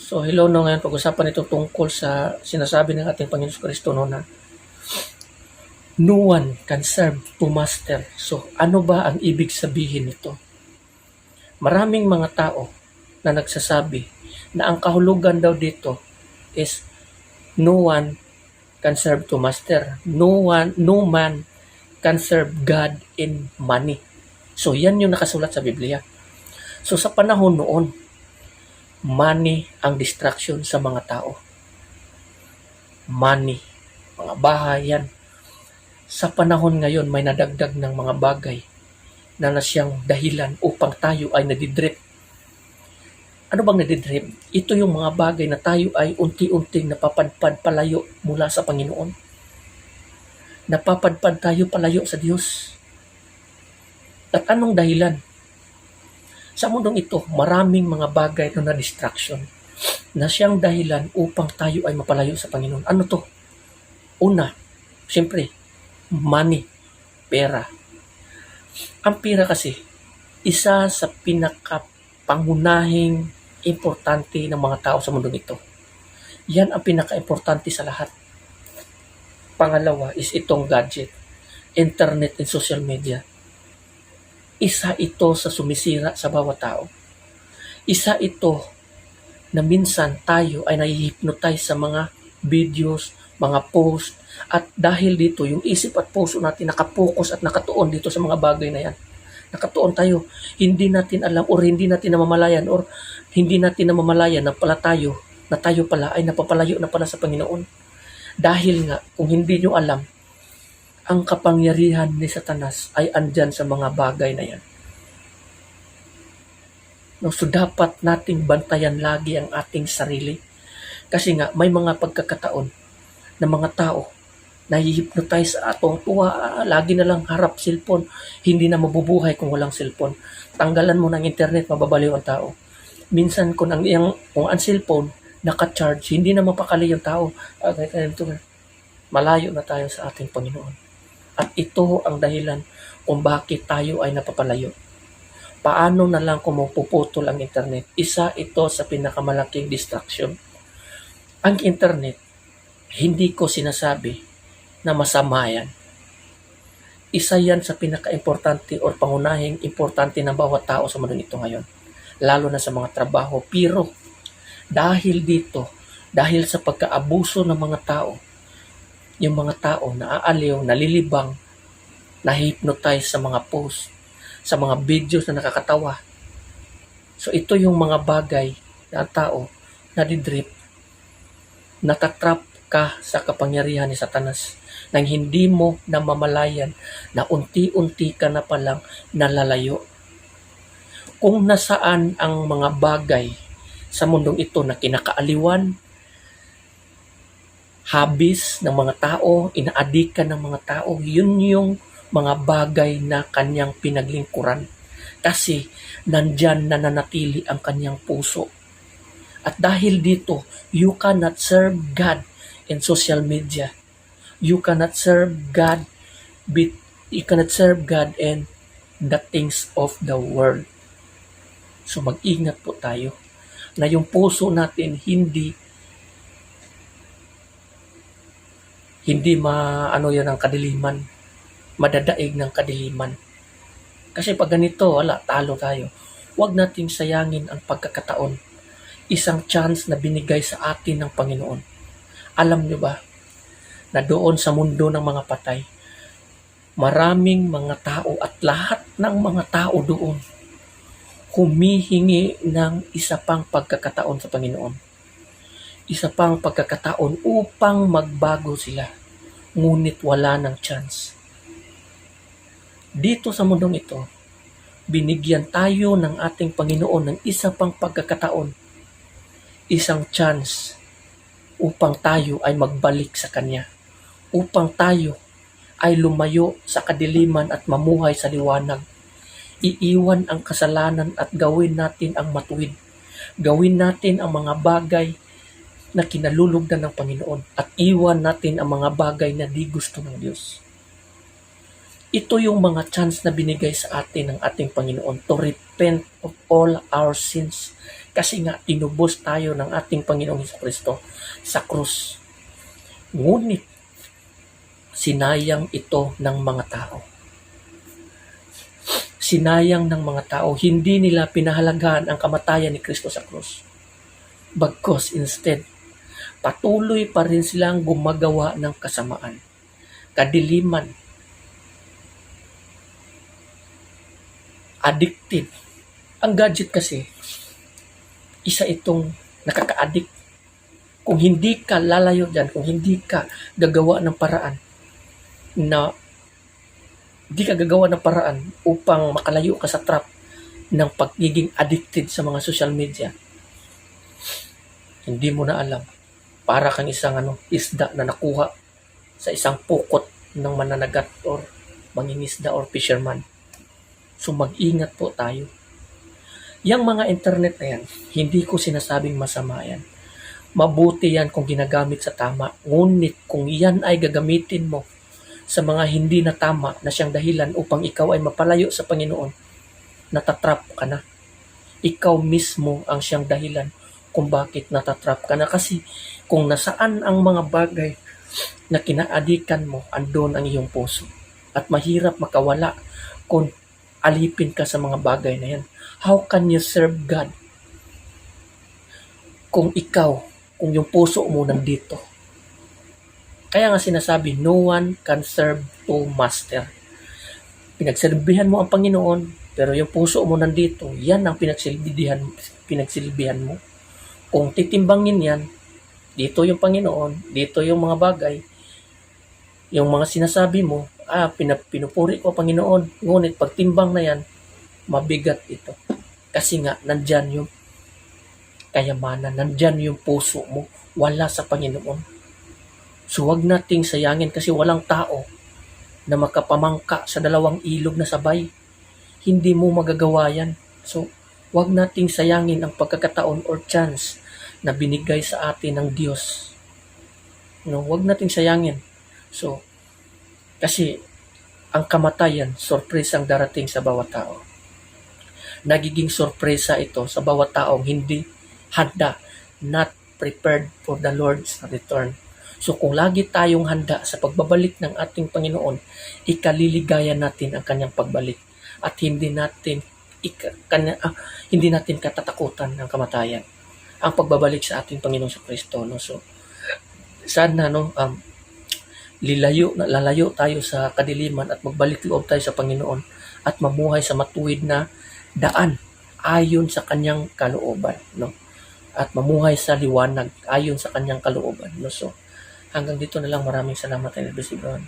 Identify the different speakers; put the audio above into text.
Speaker 1: So hello no, ngayon pag-usapan ito tungkol sa sinasabi ng ating Panginoon Kristo no na no one can serve two master. So ano ba ang ibig sabihin nito? Maraming mga tao na nagsasabi na ang kahulugan daw dito is no one can serve two master. No man can serve God in money. So yan yung nakasulat sa Biblia. So sa panahon noon, money ang distraction sa mga tao. Money, mga bahay yan. Sa panahon ngayon, may nadagdag ng mga bagay na siyang dahilan upang tayo ay nadidrip. Ano bang nadidrip? Ito yung mga bagay na tayo ay unti-unting napapadpad palayo mula sa Panginoon. Napapadpad tayo palayo sa Diyos. At anong dahilan? Sa mundong ito, maraming mga bagay na distraction na siyang dahilan upang tayo ay mapalayo sa Panginoon. Ano to? Una, siyempre, money, pera. Ang pera kasi, isa sa pinakapangunahing importante ng mga tao sa mundong ito. Yan ang pinaka-importante sa lahat. Pangalawa is itong gadget, internet and social media. Isa ito sa sumisira sa bawat tao. Isa ito na minsan tayo ay nai-hypnotize sa mga videos, mga post, at dahil dito yung isip at puso natin nakapokus at nakatuon dito sa mga bagay na yan. Nakatuon tayo, hindi natin alam or hindi natin namamalayan or hindi natin namamalayan na pala tayo, na tayo pala ay napapalayo na pala sa Panginoon. Dahil nga, kung hindi nyo alam, ang kapangyarihan ni Satanas ay andyan sa mga bagay na yan. No, so dapat nating bantayan lagi ang ating sarili. Kasi nga may mga pagkakataon na mga tao nahihypnotize sa atong tuwa, lagi na lang harap cellphone, hindi na mabubuhay kung walang cellphone. Tanggalan mo ng internet, mababaliw ang tao. Minsan kung ang cellphone naka-charge, hindi na mapakali yung tao. Malayo na tayo sa ating Panginoon. At ito ang dahilan kung bakit tayo ay napapalayo. Paano na lang kung mapuputol ang internet? Isa ito sa pinakamalaking distraction. Ang internet, hindi ko sinasabi na masama yan. Isa yan sa pinaka-importante o pangunahing importante ng bawat tao sa mundo nito ngayon. Lalo na sa mga trabaho. Pero dahil dito, dahil sa pagkaabuso ng mga tao, yung mga tao naaaliw, nalilibang, na-hypnotize sa mga post, sa mga videos na nakakatawa. So ito yung mga bagay na tao nadidrip, natatrap ka sa kapangyarihan ni Satanas nang hindi mo namamalayan na unti-unti ka na palang nalalayo. Kung nasaan ang mga bagay sa mundong ito na kinakaaliwan, hobbies ng mga tao, inaadikan ng mga tao, yun yung mga bagay na kanyang pinaglingkuran. Kasi nandyan nananatili ang kanyang puso. At dahil dito, you cannot serve God in social media. You cannot serve God in the things of the world. So mag-ingat po tayo na yung puso natin hindi yan ng kadiliman, madadaig ng kadiliman. Kasi pag ganito, talo tayo. Huwag nating sayangin ang pagkakataon. Isang chance na binigay sa atin ng Panginoon. Alam nyo ba, na doon sa mundo ng mga patay, maraming mga tao at lahat ng mga tao doon humihingi ng isa pang pagkakataon sa Panginoon. Isa pang pagkakataon upang magbago sila. Ngunit wala ng chance. Dito sa mundong ito, binigyan tayo ng ating Panginoon ng isa pang pagkakataon. Isang chance upang tayo ay magbalik sa Kanya. Upang tayo ay lumayo sa kadiliman at mamuhay sa liwanag. Iiwan ang kasalanan at gawin natin ang matuwid. Gawin natin ang mga bagay na kinalulugdan ng Panginoon at iwan natin ang mga bagay na di gusto ng Diyos. Ito yung mga chance na binigay sa atin ng ating Panginoon to repent of all our sins. Kasi nga, tinubos tayo ng ating Panginoong Jesucristo sa krus. Ngunit, sinayang ito ng mga tao. Sinayang ng mga tao. Hindi nila pinahalagahan ang kamatayan ni Kristo sa krus. Bagkus, instead, patuloy pa rin silang gumagawa ng kasamaan, kadiliman, addictive. Ang gadget kasi, isa itong nakaka-addict. Kung hindi ka lalayo dyan, kung hindi ka gagawa ng paraan upang makalayo ka sa trap ng pagiging addicted sa mga social media, hindi mo na alam. Para kang isang isda na nakuha sa isang pukot ng mananagat or mangingisda or fisherman. So mag-ingat po tayo. Yang mga internet na yan, hindi ko sinasabing masama yan. Mabuti yan kung ginagamit sa tama. Ngunit kung yan ay gagamitin mo sa mga hindi na tama na siyang dahilan upang ikaw ay mapalayo sa Panginoon, natatrap ka na. Ikaw mismo ang siyang dahilan kung bakit natatrap ka na. Kasi kung nasaan ang mga bagay na kinaadikan mo, andon ang iyong puso. At mahirap makawala kung alipin ka sa mga bagay na yan. How can you serve God kung yung puso mo nandito? Kaya nga sinasabi, no one can serve two master. Pinagsilbihan mo ang Panginoon, pero yung puso mo nandito, yan ang pinagsilbihan mo. Kung titimbangin yan, dito yung Panginoon, dito yung mga bagay, yung mga sinasabi mo, pinupuri ko Panginoon, ngunit pagtimbang na yan, mabigat ito. Kasi nga, nandyan yung kayamanan, nandyan yung puso mo, wala sa Panginoon. So, wag nating sayangin kasi walang tao na makapamangka sa dalawang ilog na sabay. Hindi mo magagawa yan. So, wag nating sayangin ang pagkakataon or chance na binigay sa atin ng Diyos. Wag nating sayangin. So, kasi ang kamatayan, sorpresang darating sa bawat tao. Nagiging sorpresa ito sa bawat taong hindi handa, not prepared for the Lord's return. So kung lagi tayong handa sa pagbabalik ng ating Panginoon, ikaliligayan natin ang kanyang pagbalik at hindi natin katatakutan ng kamatayan ang pagbabalik sa ating Panginoon sa Kristo. So sana lalayo tayo sa kadiliman at magbalik loob tayo sa Panginoon at mamuhay sa matuwid na daan ayon sa kanyang kalooban, at mamuhay sa liwanag ayon sa kanyang kalooban. So hanggang dito na lang. Maraming salamat, Elvis Ibon.